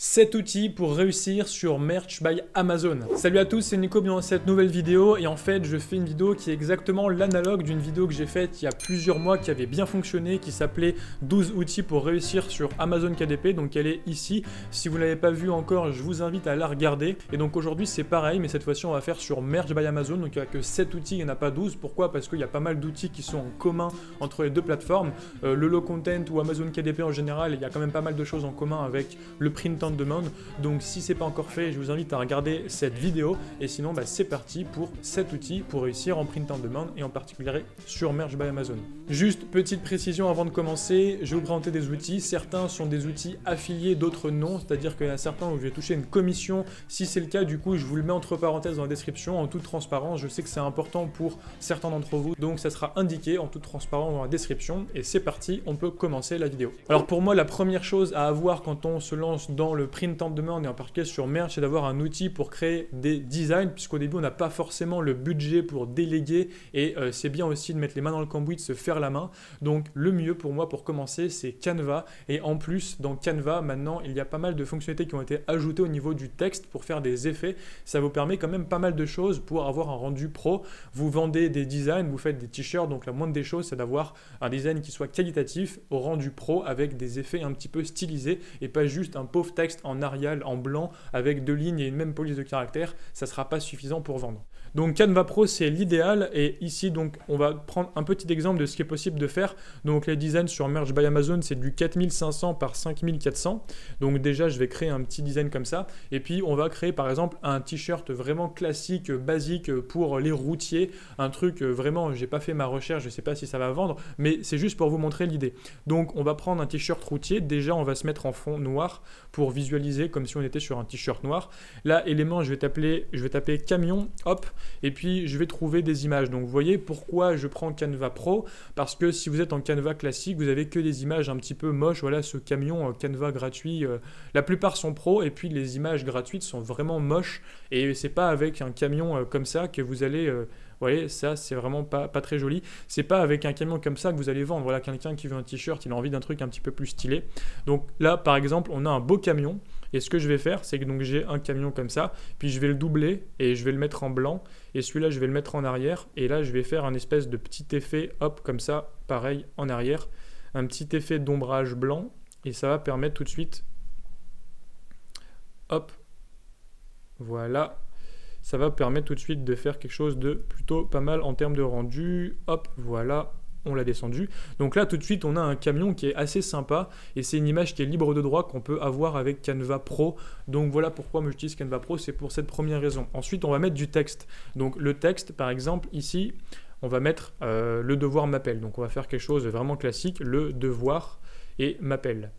7 outils pour réussir sur Merch by Amazon. Salut à tous, c'est Nico, bienvenue dans cette nouvelle vidéo. Et en fait, je fais une vidéo qui est exactement l'analogue d'une vidéo que j'ai faite il y a plusieurs mois qui avait bien fonctionné, qui s'appelait 12 outils pour réussir sur Amazon KDP. Donc elle est ici. Si vous ne l'avez pas vue encore, je vous invite à la regarder. Et donc aujourd'hui, c'est pareil, mais cette fois-ci, on va faire sur Merch by Amazon. Donc il n'y a que 7 outils, il n'y en a pas 12. Pourquoi? Parce qu'il y a pas mal d'outils qui sont en commun entre les deux plateformes. Le low content ou Amazon KDP en général, il y a quand même pas mal de choses en commun avec le print on demand. Donc si c'est pas encore fait, je vous invite à regarder cette vidéo. Et sinon, c'est parti pour 7 outils pour réussir en print on demand et en particulier sur Merch by Amazon. Juste petite précision avant de commencer, je vais vous présenter des outils. Certains sont des outils affiliés, d'autres non. C'est-à-dire qu'il y en a certains où je vais toucher une commission. Si c'est le cas, du coup, je vous le mets entre parenthèses dans la description en toute transparence. Je sais que c'est important pour certains d'entre vous, donc ça sera indiqué en toute transparence dans la description. Et c'est parti, on peut commencer la vidéo. Alors pour moi, la première chose à avoir quand on se lance dans le print on demand et en particulier sur Merch, c'est d'avoir un outil pour créer des designs, puisqu'au début on n'a pas forcément le budget pour déléguer et c'est bien aussi de mettre les mains dans le cambouis, de se faire la main. Donc le mieux pour moi pour commencer, c'est Canva. Et en plus, dans Canva, maintenant, il y a pas mal de fonctionnalités qui ont été ajoutées au niveau du texte pour faire des effets. Ça vous permet quand même pas mal de choses pour avoir un rendu pro. Vous vendez des designs, vous faites des t-shirts, donc la moindre des choses, c'est d'avoir un design qui soit qualitatif au rendu pro avec des effets un petit peu stylisés et pas juste un pauvre texte en Arial, en blanc, avec 2 lignes et une même police de caractère. Ça ne sera pas suffisant pour vendre. Donc Canva Pro, c'est l'idéal. Et ici, donc, on va prendre un petit exemple de ce qui est possible de faire. Donc les designs sur Merch by Amazon, c'est du 4500 par 5400. Donc déjà, je vais créer un petit design comme ça. Et puis, on va créer par exemple un t-shirt vraiment classique, basique pour les routiers. Un truc vraiment, j'ai pas fait ma recherche, je sais pas si ça va vendre, mais c'est juste pour vous montrer l'idée. Donc on va prendre un t-shirt routier. Déjà, on va se mettre en fond noir pour visualiser comme si on était sur un t-shirt noir. Là, élément, je vais taper camion, hop. Et puis je vais trouver des images. Donc vous voyez pourquoi je prends Canva Pro, parce que si vous êtes en Canva classique, vous avez que des images un petit peu moches. Voilà, ce camion Canva gratuit, la plupart sont pro et puis les images gratuites sont vraiment moches et c'est pas avec un camion comme ça que vous allez vous voyez, ça c'est vraiment pas très joli. C'est pas avec un camion comme ça que vous allez vendre. Voilà, quelqu'un qui veut un t-shirt, il a envie d'un truc un petit peu plus stylé. Donc là, par exemple, on a un beau camion. Et ce que je vais faire, c'est que donc j'ai un camion comme ça, puis je vais le doubler et je vais le mettre en blanc. Et celui-là, je vais le mettre en arrière. Et là, je vais faire un espèce de petit effet, hop, comme ça, pareil, en arrière. Un petit effet d'ombrage blanc. Et ça va permettre tout de suite, hop, voilà. Ça va permettre tout de suite de faire quelque chose de plutôt pas mal en termes de rendu. Hop, voilà. On l'a descendu. Donc là, tout de suite, on a un camion qui est assez sympa et c'est une image qui est libre de droit qu'on peut avoir avec Canva Pro. Donc voilà pourquoi moi j'utilise Canva Pro, c'est pour cette première raison. Ensuite, on va mettre du texte. Donc le texte, par exemple, ici, on va mettre le devoir m'appelle. Donc on va faire quelque chose de vraiment classique, le devoir et m'appelle.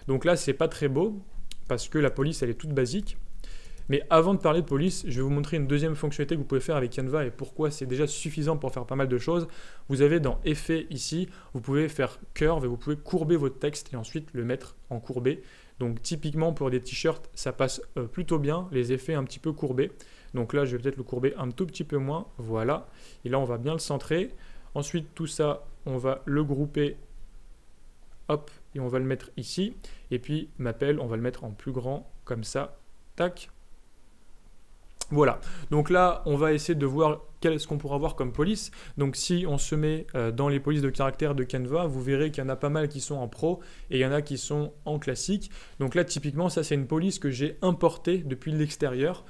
Donc là, c'est pas très beau parce que la police, elle est toute basique. Mais avant de parler de police, je vais vous montrer une deuxième fonctionnalité que vous pouvez faire avec Canva et pourquoi c'est déjà suffisant pour faire pas mal de choses. Vous avez dans Effets ici, vous pouvez faire Curve et vous pouvez courber votre texte et ensuite le mettre en courbé. Donc typiquement pour des t-shirts, ça passe plutôt bien, les effets un petit peu courbés. Donc là, je vais peut-être le courber un tout petit peu moins, voilà. Et là, on va bien le centrer. Ensuite, tout ça, on va le grouper, hop, et on va le mettre ici. Et puis, m'appelle, on va le mettre en plus grand, comme ça, tac. Voilà, donc là, on va essayer de voir qu'est-ce qu'on pourra avoir comme police. Donc si on se met dans les polices de caractère de Canva, vous verrez qu'il y en a pas mal qui sont en pro et il y en a qui sont en classique. Donc là, typiquement, ça c'est une police que j'ai importée depuis l'extérieur.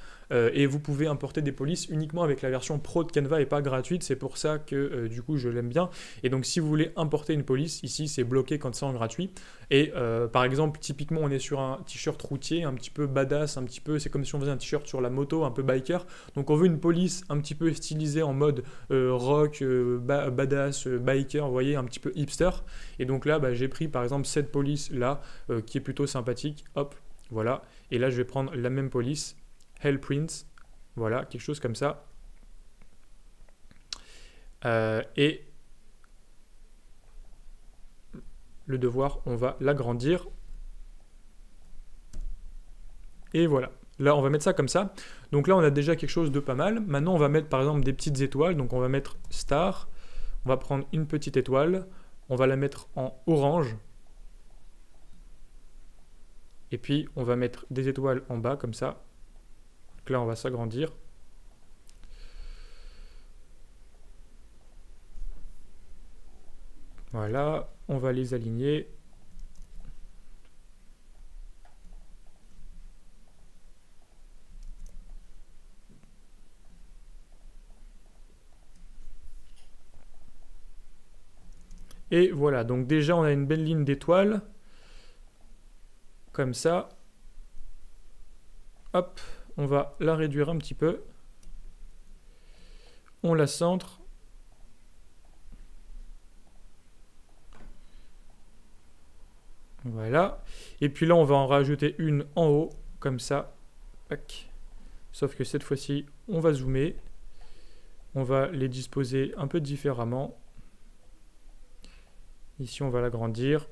Et vous pouvez importer des polices uniquement avec la version pro de Canva et pas gratuite. C'est pour ça que du coup je l'aime bien. Et donc si vous voulez importer une police, ici c'est bloqué quand c'est en gratuit. Et par exemple, typiquement on est sur un t-shirt routier, un petit peu badass, un petit peu, c'est comme si on faisait un t-shirt sur la moto, un peu biker. Donc on veut une police un petit peu stylisée en mode rock, badass, biker, vous voyez, un petit peu hipster. Et donc là, j'ai pris par exemple cette police là qui est plutôt sympathique. Hop, voilà. Et là je vais prendre la même police. Hell Prince, voilà, quelque chose comme ça. Et le devoir, on va l'agrandir. Et voilà. Là, on va mettre ça comme ça. Donc là, on a déjà quelque chose de pas mal. Maintenant, on va mettre par exemple des petites étoiles. Donc on va mettre star. On va prendre une petite étoile. On va la mettre en orange. Et puis, on va mettre des étoiles en bas, comme ça. Donc là, on va s'agrandir. Voilà, on va les aligner. Et voilà, donc déjà on a une belle ligne d'étoiles. Comme ça. Hop, on va la réduire un petit peu. On la centre. Voilà. Et puis là, on va en rajouter une en haut, comme ça. Tac. Sauf que cette fois-ci, on va zoomer. On va les disposer un peu différemment. Ici, on va l'agrandir.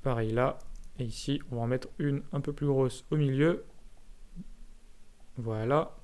Pareil là. Et ici, on va en mettre une un peu plus grosse au milieu. Voilà.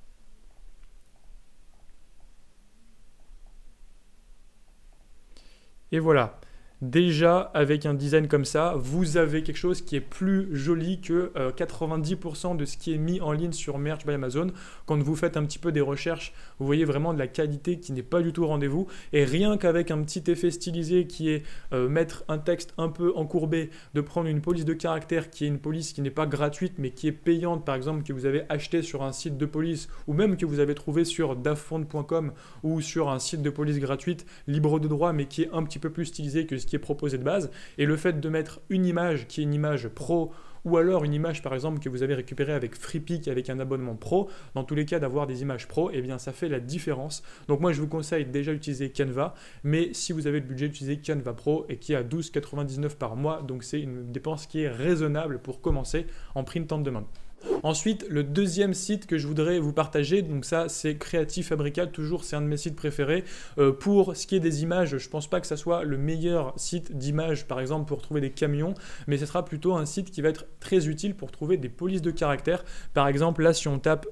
Et voilà. Déjà, avec un design comme ça, vous avez quelque chose qui est plus joli que 90% de ce qui est mis en ligne sur Merch by Amazon. Quand vous faites un petit peu des recherches, vous voyez vraiment de la qualité qui n'est pas du tout au rendez-vous. Et rien qu'avec un petit effet stylisé qui est mettre un texte un peu encourbé, de prendre une police de caractère qui est une police qui n'est pas gratuite mais qui est payante, par exemple, que vous avez acheté sur un site de police ou même que vous avez trouvé sur dafont.com ou sur un site de police gratuite, libre de droit mais qui est un petit peu plus stylisé que ce qui est proposé de base, et le fait de mettre une image qui est une image pro, ou alors une image par exemple que vous avez récupérée avec FreePic avec un abonnement pro, dans tous les cas d'avoir des images pro, et bien ça fait la différence. Donc moi je vous conseille déjà d'utiliser Canva, mais si vous avez le budget d'utiliser Canva Pro et qui est à 12,99 par mois, donc c'est une dépense qui est raisonnable pour commencer en print on demand. Ensuite, le deuxième site que je voudrais vous partager, donc ça c'est Creative Fabrical, toujours c'est un de mes sites préférés. Pour ce qui est des images, je pense pas que ça soit le meilleur site d'images par exemple pour trouver des camions, mais ce sera plutôt un site qui va être très utile pour trouver des polices de caractère. Par exemple là si on tape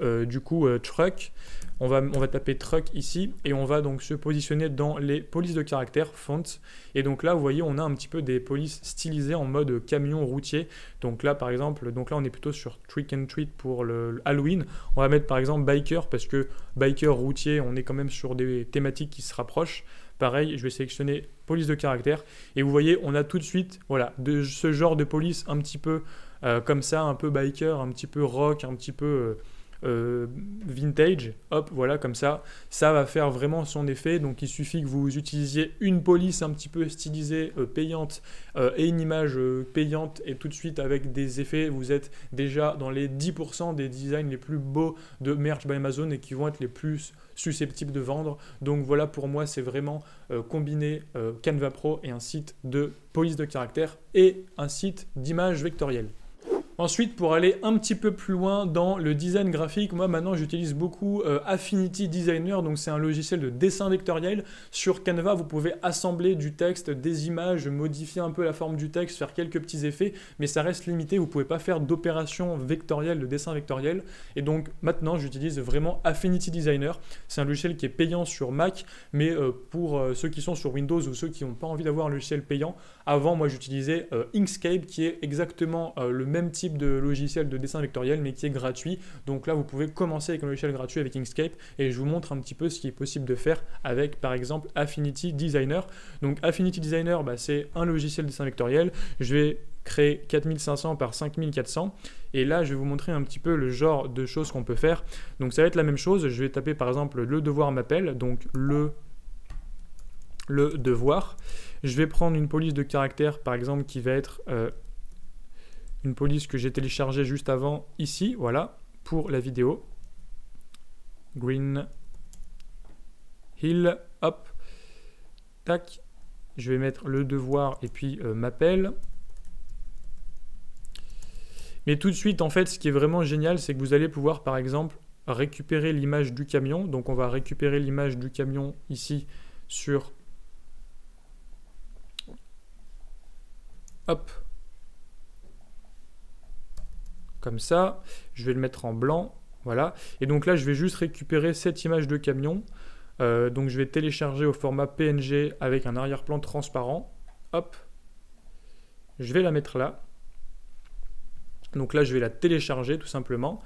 truck, on va taper truck ici et on va donc se positionner dans les polices de caractère, fonts. Et donc là, vous voyez, on a un petit peu des polices stylisées en mode camion routier. Donc là, par exemple, on est plutôt sur trick and treat pour le Halloween. On va mettre par exemple biker parce que biker routier, on est quand même sur des thématiques qui se rapprochent. Pareil, je vais sélectionner police de caractère. Et vous voyez, on a tout de suite de ce genre de police un petit peu comme ça, un peu biker, un petit peu rock, un petit peu... vintage, hop, voilà, comme ça va faire vraiment son effet. Donc il suffit que vous utilisiez une police un petit peu stylisée, payante, et une image payante, et tout de suite avec des effets, vous êtes déjà dans les 10% des designs les plus beaux de Merch by Amazon et qui vont être les plus susceptibles de vendre. Donc voilà, pour moi c'est vraiment combiner Canva Pro et un site de police de caractère et un site d'image vectorielle. Ensuite, pour aller un petit peu plus loin dans le design graphique, moi maintenant j'utilise beaucoup Affinity Designer, donc c'est un logiciel de dessin vectoriel. Sur Canva, vous pouvez assembler du texte, des images, modifier un peu la forme du texte, faire quelques petits effets, mais ça reste limité, vous ne pouvez pas faire d'opération vectorielle, de dessin vectoriel. Et donc maintenant j'utilise vraiment Affinity Designer. C'est un logiciel qui est payant sur Mac, mais pour ceux qui sont sur Windows ou ceux qui n'ont pas envie d'avoir un logiciel payant, avant moi j'utilisais Inkscape qui est exactement le même type de logiciel de dessin vectoriel mais qui est gratuit. Donc là vous pouvez commencer avec un logiciel gratuit avec Inkscape et je vous montre un petit peu ce qui est possible de faire avec par exemple Affinity Designer. Donc Affinity Designer, c'est un logiciel de dessin vectoriel. Je vais créer 4500 par 5400 et là je vais vous montrer un petit peu le genre de choses qu'on peut faire. Donc ça va être la même chose, je vais taper par exemple le devoir m'appelle, donc le devoir. Je vais prendre une police de caractère par exemple qui va être une police que j'ai téléchargée juste avant ici, voilà, pour la vidéo. Green Hill, hop, tac. Je vais mettre le devoir et puis m'appelle. Mais tout de suite, en fait, ce qui est vraiment génial, c'est que vous allez pouvoir, par exemple, récupérer l'image du camion. Donc, on va récupérer l'image du camion ici sur... Hop. Comme ça, je vais le mettre en blanc, voilà. Et donc là, je vais juste récupérer cette image de camion. Donc je vais télécharger au format PNG avec un arrière-plan transparent. Hop. je vais la mettre là. Donc là, je vais la télécharger tout simplement.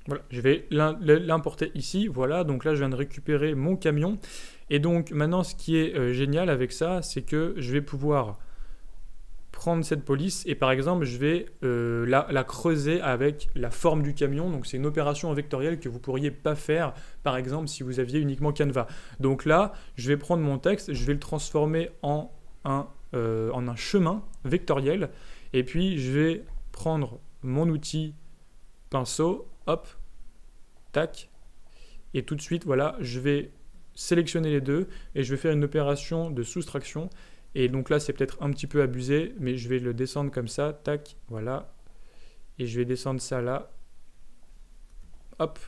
Voilà, je vais l'importer ici. Voilà, donc là, je viens de récupérer mon camion. Et donc maintenant, ce qui est génial avec ça, c'est que je vais pouvoir prendre cette police et par exemple, je vais la creuser avec la forme du camion. Donc c'est une opération vectorielle que vous ne pourriez pas faire, par exemple, si vous aviez uniquement Canva. Donc là, je vais prendre mon texte, je vais le transformer en un chemin vectoriel. Et puis, je vais prendre mon outil pinceau, hop, tac, et tout de suite, voilà, je vais sélectionner les deux et je vais faire une opération de soustraction. Et donc là, c'est peut-être un petit peu abusé, mais je vais le descendre comme ça, tac, voilà, et je vais descendre ça là, hop.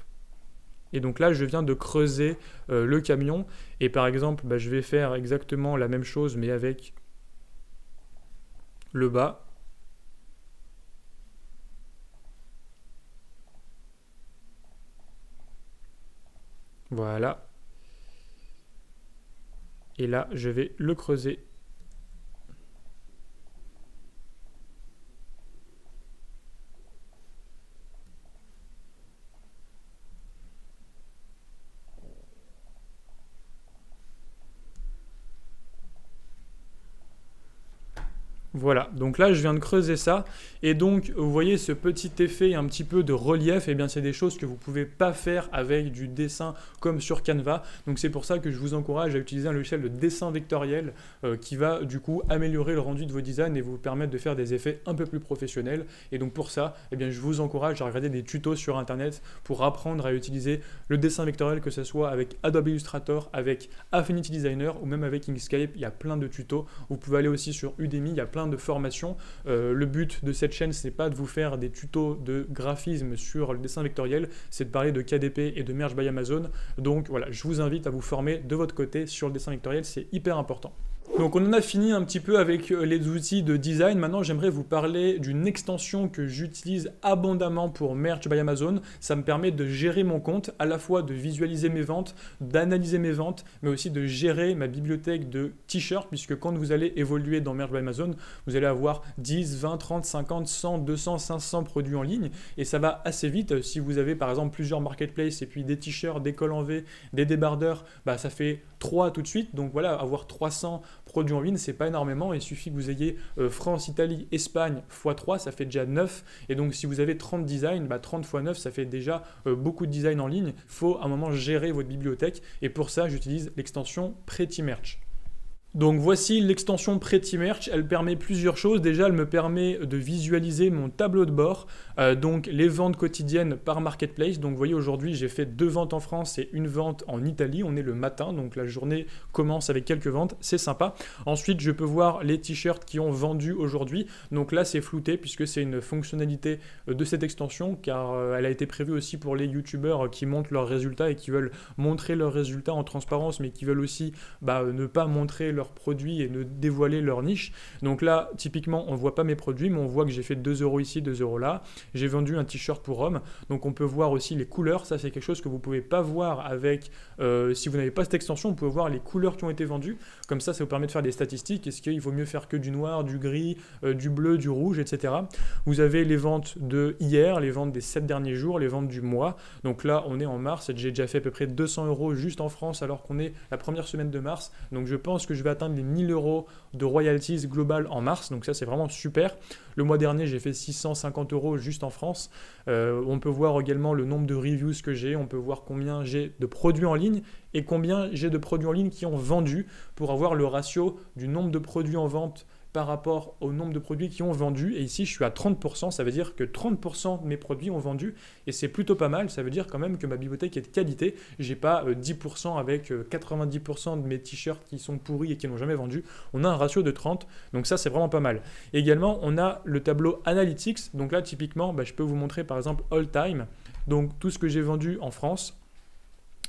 Et donc là, je viens de creuser le camion, et par exemple, bah, je vais faire exactement la même chose, mais avec le bas. Voilà. Et là, je vais le creuser. Voilà, donc là je viens de creuser ça, et donc vous voyez ce petit effet un petit peu de relief, et bien c'est des choses que vous ne pouvez pas faire avec du dessin comme sur Canva, donc c'est pour ça que je vous encourage à utiliser un logiciel de dessin vectoriel qui va du coup améliorer le rendu de vos designs et vous permettre de faire des effets un peu plus professionnels, et donc pour ça, eh bien, je vous encourage à regarder des tutos sur internet pour apprendre à utiliser le dessin vectoriel, que ce soit avec Adobe Illustrator, avec Affinity Designer ou même avec Inkscape. Il y a plein de tutos, vous pouvez aller aussi sur Udemy, il y a plein de formations. Le but de cette chaîne, c'est pas de vous faire des tutos de graphisme sur le dessin vectoriel, c'est de parler de KDP et de Merge by Amazon. Donc voilà, je vous invite à vous former de votre côté sur le dessin vectoriel, c'est hyper important. Donc on en a fini un petit peu avec les outils de design. Maintenant, j'aimerais vous parler d'une extension que j'utilise abondamment pour Merch by Amazon. Ça me permet de gérer mon compte, à la fois de visualiser mes ventes, d'analyser mes ventes, mais aussi de gérer ma bibliothèque de t-shirts, puisque quand vous allez évoluer dans Merch by Amazon, vous allez avoir 10, 20, 30, 50, 100, 200, 500 produits en ligne, et ça va assez vite. Si vous avez par exemple plusieurs marketplaces et puis des t-shirts, des cols en V, des débardeurs, bah, ça fait 3 tout de suite. Donc voilà, avoir 300 produits en ligne, c'est pas énormément. Il suffit que vous ayez France, Italie, Espagne x3, ça fait déjà 9. Et donc si vous avez 30 designs, bah 30 x 9, ça fait déjà beaucoup de designs en ligne. Il faut à un moment gérer votre bibliothèque. Et pour ça, j'utilise l'extension Pretty Merch. Donc voici l'extension Pretty Merch, elle permet plusieurs choses. Déjà, elle me permet de visualiser mon tableau de bord, donc les ventes quotidiennes par marketplace. Donc vous voyez, aujourd'hui, j'ai fait 2 ventes en France et 1 vente en Italie. On est le matin, donc la journée commence avec quelques ventes, c'est sympa. Ensuite, je peux voir les t-shirts qui ont vendu aujourd'hui. Donc là, c'est flouté puisque c'est une fonctionnalité de cette extension, car elle a été prévue aussi pour les youtubeurs qui montrent leurs résultats et qui veulent montrer leurs résultats en transparence, mais qui veulent aussi ne pas montrer leurs produits et ne dévoiler leur niche. Donc là, typiquement, on ne voit pas mes produits, mais on voit que j'ai fait 2 € ici, 2 € là. J'ai vendu un t-shirt pour homme. Donc on peut voir aussi les couleurs. Ça, c'est quelque chose que vous ne pouvez pas voir avec... si vous n'avez pas cette extension, vous pouvez voir les couleurs qui ont été vendues. Comme ça vous permet de faire des statistiques. Est-ce qu'il vaut mieux faire que du noir, du gris, du bleu, du rouge, etc. Vous avez les ventes de hier, les ventes des 7 derniers jours, les ventes du mois. Donc là, on est en mars. J'ai déjà fait à peu près 200 € juste en France alors qu'on est la première semaine de mars. Donc je pense que je vais atteindre les 1000 € de royalties globales en mars, donc ça c'est vraiment super. Le mois dernier j'ai fait 650 € juste en France. On peut voir également le nombre de reviews que j'ai, on peut voir combien j'ai de produits en ligne et combien j'ai de produits en ligne qui ont vendu pour avoir le ratio du nombre de produits en vente par rapport au nombre de produits qui ont vendu. Et ici, je suis à 30%, ça veut dire que 30% de mes produits ont vendu et c'est plutôt pas mal. Ça veut dire quand même que ma bibliothèque est de qualité. J'ai pas 10% avec 90% de mes t-shirts qui sont pourris et qui n'ont jamais vendu. On a un ratio de 30, donc ça, c'est vraiment pas mal. Et également, on a le tableau Analytics. Donc là, typiquement, je peux vous montrer par exemple All Time, donc tout ce que j'ai vendu en France.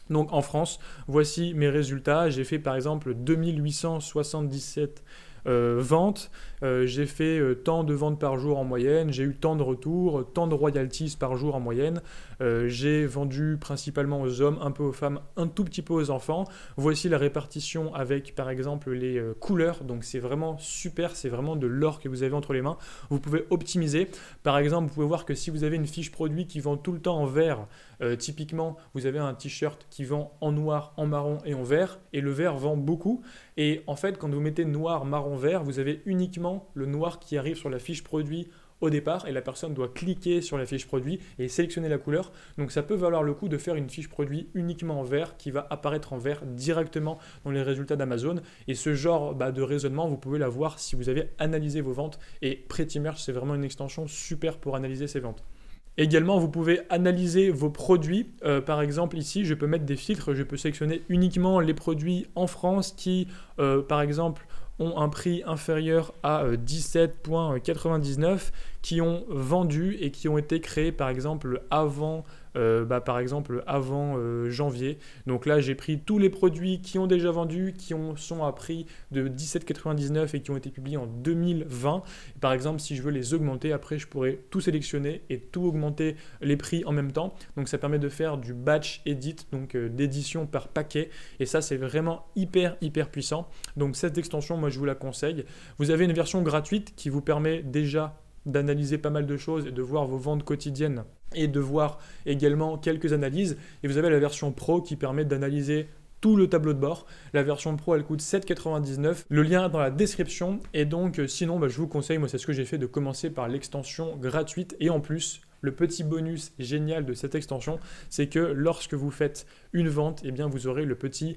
Donc en France, voici mes résultats. J'ai fait par exemple 2877 ventes, j'ai fait tant de ventes par jour en moyenne, j'ai eu tant de retours, tant de royalties par jour en moyenne, j'ai vendu principalement aux hommes, un peu aux femmes, un tout petit peu aux enfants. Voici la répartition avec par exemple les couleurs, donc c'est vraiment super, c'est vraiment de l'or que vous avez entre les mains. Vous pouvez optimiser, par exemple vous pouvez voir que si vous avez une fiche produit qui vend tout le temps en vert, typiquement vous avez un t-shirt qui vend en noir, en marron et en vert, et le vert vend beaucoup, et en fait quand vous mettez noir, marron, vert, vous avez uniquement le noir qui arrive sur la fiche produit au départ, et la personne doit cliquer sur la fiche produit et sélectionner la couleur. Donc ça peut valoir le coup de faire une fiche produit uniquement en vert qui va apparaître en vert directement dans les résultats d'Amazon. Et ce genre de raisonnement, vous pouvez l'avoir si vous avez analysé vos ventes, et Pretty Merch, c'est vraiment une extension super pour analyser ces ventes. Également, vous pouvez analyser vos produits. Par exemple, ici, je peux mettre des filtres. Je peux sélectionner uniquement les produits en France qui, par exemple, ont un prix inférieur à 17,99, qui ont vendu et qui ont été créés par exemple avant janvier. Donc là j'ai pris tous les produits qui ont déjà vendu, sont à prix de 17,99 et qui ont été publiés en 2020. Par exemple, si je veux les augmenter, après je pourrais tout sélectionner et tout augmenter les prix en même temps. Donc ça permet de faire du batch edit, donc d'édition par paquet, et ça c'est vraiment hyper puissant. Donc cette extension, moi je vous la conseille. Vous avez une version gratuite qui vous permet déjà d'analyser pas mal de choses et de voir vos ventes quotidiennes et de voir également quelques analyses. Et vous avez la version Pro qui permet d'analyser tout le tableau de bord. La version Pro, elle coûte 7,99. Le lien est dans la description. Et donc, sinon, je vous conseille, moi c'est ce que j'ai fait, de commencer par l'extension gratuite. Et en plus, le petit bonus génial de cette extension, c'est que lorsque vous faites une vente, eh bien, vous aurez le petit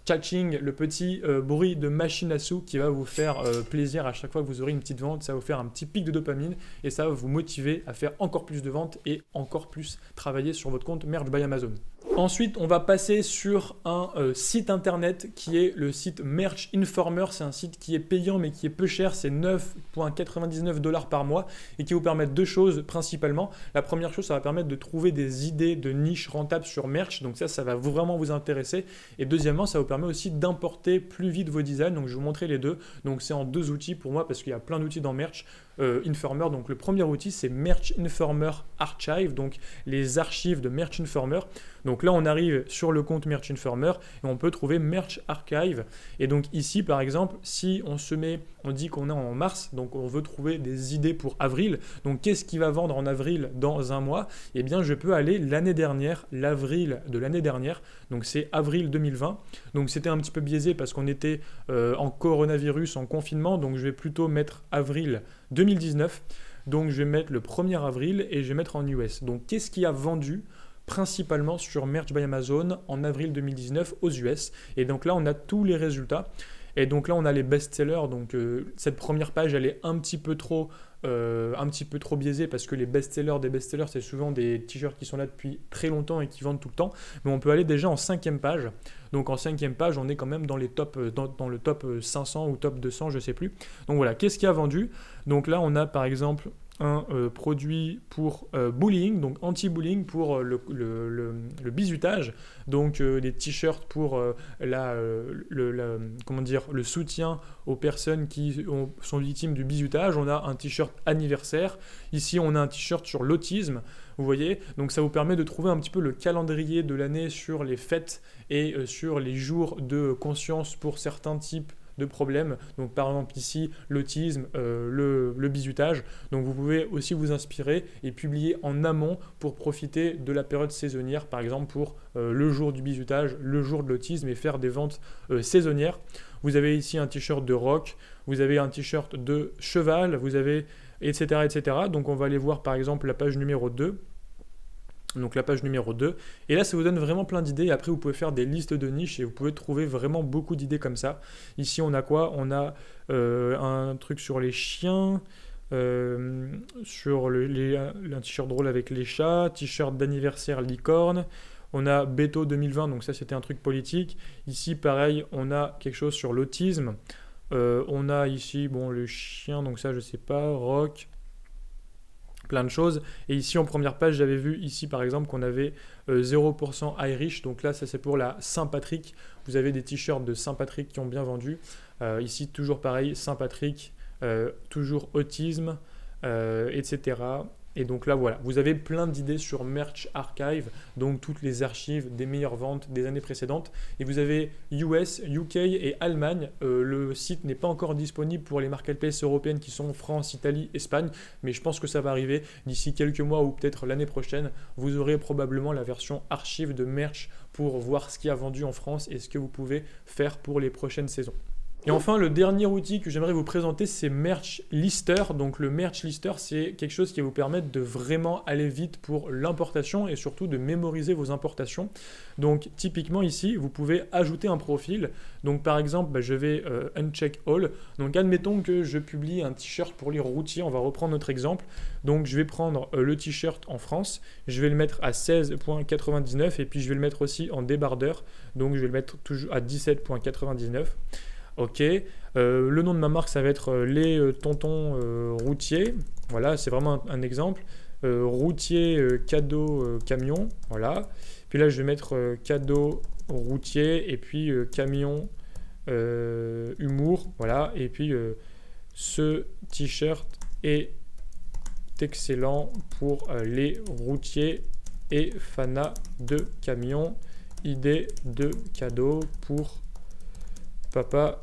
catching, le petit bruit de machine à sous qui va vous faire plaisir à chaque fois que vous aurez une petite vente. Ça va vous faire un petit pic de dopamine et ça va vous motiver à faire encore plus de ventes et encore plus travailler sur votre compte Merch by Amazon. Ensuite, on va passer sur un site internet qui est le site Merch Informer. C'est un site qui est payant mais qui est peu cher, c'est 9,99 $ par mois et qui vous permet deux choses principalement. La première chose, ça va permettre de trouver des idées de niches rentables sur Merch, donc ça va vraiment vous intéresser. Et deuxièmement, ça vous permet aussi d'importer plus vite vos designs, donc je vais vous montrer les deux. Donc c'est en deux outils pour moi parce qu'il y a plein d'outils dans Merch Informer. Donc le premier outil, c'est Merch Informer Archive, donc les archives de Merch Informer. Donc là, on arrive sur le compte Merch Informer et on peut trouver Merch Archive. Et donc ici, par exemple, si on dit qu'on est en mars, donc on veut trouver des idées pour avril. Donc qu'est-ce qui va vendre en avril dans un mois? Eh bien, je peux aller l'année dernière, l'avril de l'année dernière. Donc c'est avril 2020. Donc c'était un petit peu biaisé parce qu'on était en coronavirus, en confinement. Donc je vais plutôt mettre avril 2019. Donc je vais mettre le 1er avril et je vais mettre en US. Donc qu'est-ce qui a vendu principalement sur Merch by Amazon en avril 2019 aux US? Et donc là, on a tous les résultats. Et donc là, on a les best-sellers. Donc cette première page, elle est un petit peu trop biaisée parce que les best-sellers des best-sellers, c'est souvent des t-shirts qui sont là depuis très longtemps et qui vendent tout le temps. Mais on peut aller déjà en 5e page. Donc en 5e page, on est quand même dans le top 500 ou top 200, je ne sais plus. Donc voilà, qu'est-ce qui a vendu? Donc là, on a par exemple un produit pour bullying, donc anti-bullying, pour le bizutage, donc des t-shirts pour le soutien aux personnes qui sont victimes du bizutage. On a un t-shirt anniversaire, ici on a un t-shirt sur l'autisme, vous voyez, donc ça vous permet de trouver un petit peu le calendrier de l'année sur les fêtes et sur les jours de conscience pour certains types de problèmes. Donc par exemple ici l'autisme, le bizutage. Donc vous pouvez aussi vous inspirer et publier en amont pour profiter de la période saisonnière, par exemple pour le jour du bizutage, le jour de l'autisme, et faire des ventes saisonnières. Vous avez ici un t-shirt de rock, vous avez un t-shirt de cheval, vous avez etc. Donc on va aller voir par exemple la page numéro 2. Donc la page numéro 2, et là ça vous donne vraiment plein d'idées. Après vous pouvez faire des listes de niches et vous pouvez trouver vraiment beaucoup d'idées comme ça. Ici on a quoi? On a un truc sur les chiens, sur un t-shirt drôle avec les chats, t-shirt d'anniversaire licorne. On a Beto 2020, donc ça c'était un truc politique. Ici pareil, on a quelque chose sur l'autisme. On a ici le chien, donc ça je sais pas, rock. plein de choses. Et ici en première page, j'avais vu ici par exemple qu'on avait 0% Irish. Donc là, ça c'est pour la Saint-Patrick. Vous avez des t-shirts de Saint-Patrick qui ont bien vendu. Ici, toujours pareil, Saint-Patrick, toujours autisme, etc. Et donc là, voilà, vous avez plein d'idées sur Merch Archive, donc toutes les archives des meilleures ventes des années précédentes. Et vous avez US, UK et Allemagne. Le site n'est pas encore disponible pour les marketplaces européennes qui sont France, Italie, Espagne, mais je pense que ça va arriver d'ici quelques mois ou peut-être l'année prochaine. Vous aurez probablement la version archive de Merch pour voir ce qui a vendu en France et ce que vous pouvez faire pour les prochaines saisons. Et enfin, le dernier outil que j'aimerais vous présenter, c'est Merch Lister. Donc le Merch Lister, c'est quelque chose qui va vous permettre de vraiment aller vite pour l'importation et surtout de mémoriser vos importations. Donc typiquement ici, vous pouvez ajouter un profil. Donc par exemple, je vais uncheck all. Donc admettons que je publie un t-shirt pour les routiers. On va reprendre notre exemple. Donc je vais prendre le t-shirt en France. Je vais le mettre à 16,99 et puis je vais le mettre aussi en débardeur. Donc je vais le mettre toujours à 17,99. Ok, le nom de ma marque, ça va être les tontons routiers. Voilà, c'est vraiment un exemple. Routier, cadeau, camion. Voilà. Puis là, je vais mettre cadeau routier et puis camion humour. Voilà. Et puis ce t-shirt est excellent pour les routiers et fanas de camions. Idée de cadeau pour papa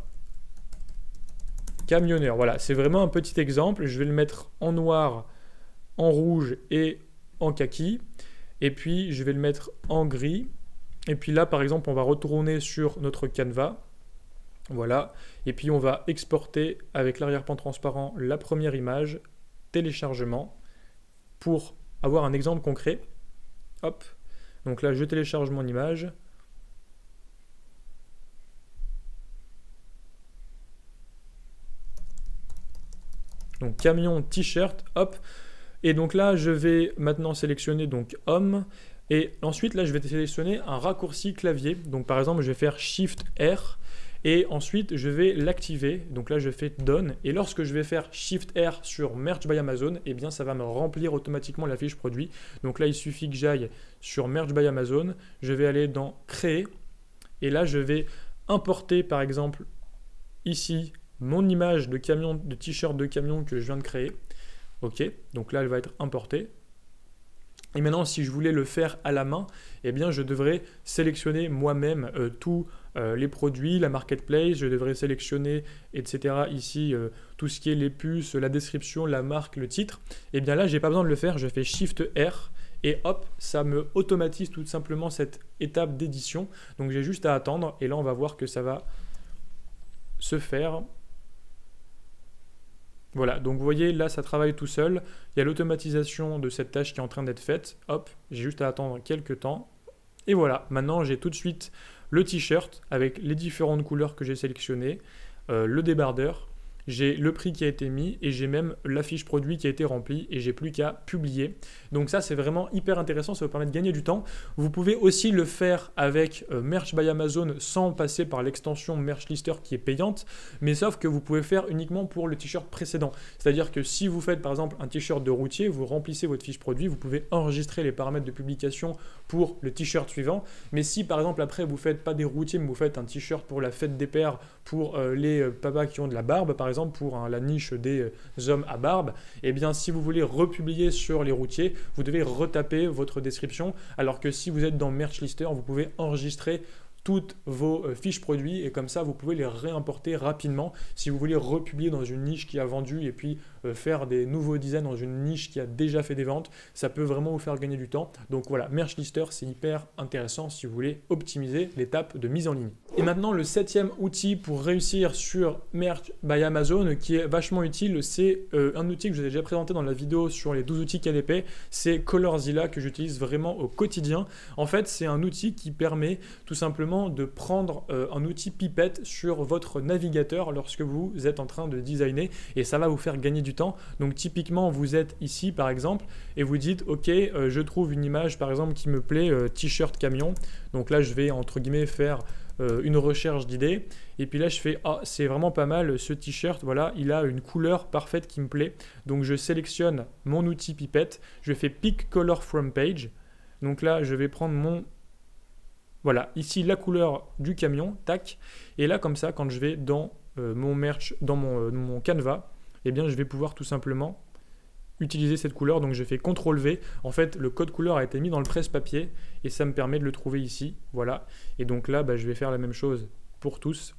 camionneur. Voilà, c'est vraiment un petit exemple. Je vais le mettre en noir, en rouge et en kaki. Et puis, je vais le mettre en gris. Et puis là, par exemple, on va retourner sur notre canevas. Voilà. Et puis, on va exporter avec l'arrière-plan transparent la première image, téléchargement, pour avoir un exemple concret. Hop. Donc là, je télécharge mon image. Donc camion, t-shirt, hop. Et donc là, je vais maintenant sélectionner donc homme. Et ensuite, là, je vais sélectionner un raccourci clavier. Donc par exemple, je vais faire Shift R. Et ensuite, je vais l'activer. Donc là, je fais Done. Et lorsque je vais faire Shift R sur Merch by Amazon, eh bien, ça va me remplir automatiquement la fiche produit. Donc là, il suffit que j'aille sur Merch by Amazon. Je vais aller dans Créer. Et là, je vais importer, par exemple, ici, mon image de camion, de t-shirt de camion que je viens de créer. Ok, donc là, elle va être importée. Et maintenant, si je voulais le faire à la main, eh bien, je devrais sélectionner moi-même tous les produits, la marketplace, je devrais sélectionner, etc. Ici, tout ce qui est les puces, la description, la marque, le titre. Et bien là, je n'ai pas besoin de le faire, je fais Shift R et hop, ça me automatise tout simplement cette étape d'édition. Donc, j'ai juste à attendre et là, on va voir que ça va se faire. Voilà, donc vous voyez, là, ça travaille tout seul. Il y a l'automatisation de cette tâche qui est en train d'être faite. Hop, j'ai juste à attendre quelques temps. Et voilà, maintenant, j'ai tout de suite le t-shirt avec les différentes couleurs que j'ai sélectionnées, le débardeur, j'ai le prix qui a été mis et j'ai même la fiche produit qui a été remplie et j'ai plus qu'à publier. Donc ça, c'est vraiment hyper intéressant, ça va vous permettre de gagner du temps. Vous pouvez aussi le faire avec Merch by Amazon sans passer par l'extension Merch Lister qui est payante, mais sauf que vous pouvez faire uniquement pour le t-shirt précédent. C'est-à-dire que si vous faites par exemple un t-shirt de routier, vous remplissez votre fiche produit, vous pouvez enregistrer les paramètres de publication pour le t-shirt suivant. Mais si par exemple après vous faites pas des routiers, mais vous faites un t-shirt pour la fête des pères, pour les papas qui ont de la barbe par exemple, pour la niche des hommes à barbe, et bien si vous voulez republier sur les routiers, vous devez retaper votre description, alors que si vous êtes dans Merch Lister, vous pouvez enregistrer toutes vos fiches produits et comme ça vous pouvez les réimporter rapidement si vous voulez republier dans une niche qui a vendu et puis faire des nouveaux designs dans une niche qui a déjà fait des ventes. Ça peut vraiment vous faire gagner du temps. Donc voilà, Merch Lister, c'est hyper intéressant si vous voulez optimiser l'étape de mise en ligne. Et maintenant, le 7e outil pour réussir sur Merch by Amazon qui est vachement utile, c'est un outil que je vous ai déjà présenté dans la vidéo sur les 12 outils KDP, c'est Colorzilla que j'utilise vraiment au quotidien. En fait, c'est un outil qui permet tout simplement de prendre un outil pipette sur votre navigateur lorsque vous êtes en train de designer et ça va vous faire gagner du temps. Donc typiquement, vous êtes ici par exemple et vous dites ok, je trouve une image par exemple qui me plaît, t-shirt camion. Donc là, je vais entre guillemets faire une recherche d'idées. Et puis là, je fais, ah, c'est vraiment pas mal ce t-shirt. Voilà, il a une couleur parfaite qui me plaît. Donc, je sélectionne mon outil pipette. Je fais Pick Color from Page. Donc là, je vais prendre mon... Voilà, ici, la couleur du camion. Tac. Et là, comme ça, quand je vais dans mon merch, dans mon Canva, eh bien, je vais pouvoir tout simplement utiliser cette couleur. Donc je fais CTRL V. En fait, le code couleur a été mis dans le presse-papier et ça me permet de le trouver ici. Voilà. Et donc là, je vais faire la même chose pour tous.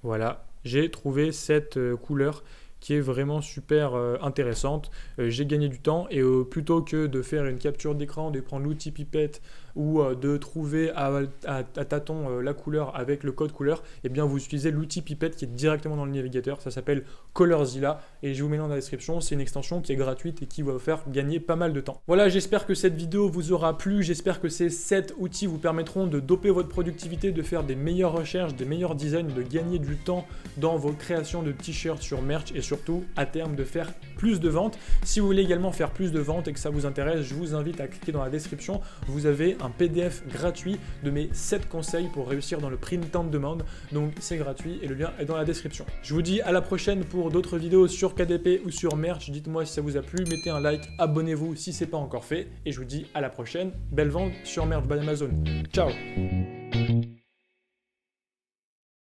Voilà. J'ai trouvé cette couleur qui est vraiment super intéressante. J'ai gagné du temps et plutôt que de faire une capture d'écran, de prendre l'outil pipette ou de trouver à tâtons la couleur avec le code couleur, eh bien vous utilisez l'outil pipette qui est directement dans le navigateur. Ça s'appelle Colorzilla et je vous mets dans la description. C'est une extension qui est gratuite et qui va vous faire gagner pas mal de temps. Voilà, j'espère que cette vidéo vous aura plu. J'espère que ces 7 outils vous permettront de doper votre productivité, de faire des meilleures recherches, des meilleurs designs, de gagner du temps dans vos créations de t-shirts sur merch et surtout à terme de faire plus de ventes. Si vous voulez également faire plus de ventes et que ça vous intéresse, je vous invite à cliquer dans la description. Vous avez un PDF gratuit de mes 7 conseils pour réussir dans le print on demand. Donc c'est gratuit et le lien est dans la description. Je vous dis à la prochaine pour d'autres vidéos sur KDP ou sur merch. Dites-moi si ça vous a plu, mettez un like, abonnez-vous si ce n'est pas encore fait et je vous dis à la prochaine. Belle vente sur Merch by Amazon. Ciao.